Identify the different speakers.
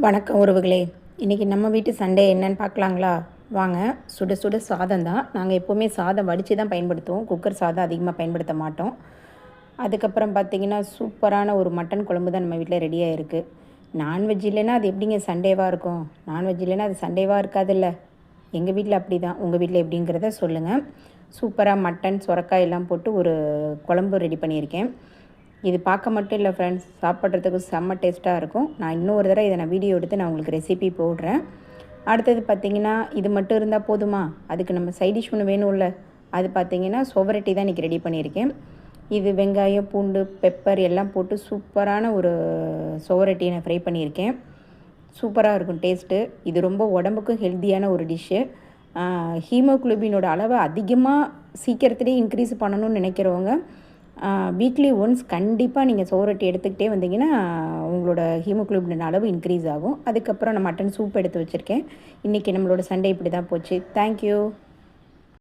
Speaker 1: வணக்கம் உறவுகளே. இன்றைக்கி நம்ம வீட்டு சண்டே என்னன்னு பார்க்கலாங்களா? வாங்க. சுட சுட சாதம் தான். நாங்கள் எப்போவுமே சாதம் வடித்து தான் பயன்படுத்துவோம். குக்கர் சாதம் அதிகமாக பயன்படுத்த மாட்டோம். அதுக்கப்புறம் பார்த்திங்கன்னா சூப்பரான ஒரு மட்டன் குழம்பு தான் நம்ம வீட்டில் ரெடியாக இருக்குது. நான்வெஜ் இல்லைன்னா அது எப்படிங்க சண்டேவாக இருக்கும்? நான்வெஜ் இல்லைன்னா அது சண்டேவாக இருக்காதுல்ல. எங்கள் வீட்டில் அப்படி தான். உங்கள் வீட்டில் எப்படிங்கிறத சொல்லுங்கள். சூப்பராக மட்டன் சுரக்காய் எல்லாம் போட்டு ஒரு குழம்பு ரெடி பண்ணியிருக்கேன். இது பார்க்க மட்டும் இல்லை ஃப்ரெண்ட்ஸ், சாப்பிட்றதுக்கு செம்ம டேஸ்ட்டாக இருக்கும். நான் இன்னொரு தடவை இதை வீடியோ எடுத்து நான் உங்களுக்கு ரெசிபி போடுறேன். அடுத்தது பார்த்திங்கன்னா இது மட்டும் இருந்தால் போதுமா? அதுக்கு நம்ம சைட் டிஷ் ஒன்று வேணும்ல. அது பார்த்திங்கன்னா சுவரொட்டி தான் இன்றைக்கி ரெடி பண்ணியிருக்கேன். இது வெங்காயம், பூண்டு, பெப்பர் எல்லாம் போட்டு சூப்பரான ஒரு சுவரொட்டியை நான் ஃப்ரை பண்ணியிருக்கேன். சூப்பராக இருக்கும் டேஸ்ட்டு. இது ரொம்ப உடம்புக்கும் ஹெல்த்தியான ஒரு டிஷ்ஷு. ஹீமோகுளோபினோட அளவை அதிகமாக சீக்கிரத்துலேயே இன்க்ரீஸ் பண்ணணும்னு நினைக்கிறவங்க வீக்லி ஒன்ஸ் கண்டிப்பாக நீங்கள் சோரொட்டி எடுத்துக்கிட்டே வந்தீங்கன்னா உங்களோட ஹீமோகுளோபின் அளவு இன்க்ரீஸ் ஆகும். அதுக்கப்புறம் நான் மட்டன் சூப் எடுத்து வச்சுருக்கேன். இன்றைக்கி நம்மளோட சண்டே இப்படி தான் போச்சு. தேங்க்யூ.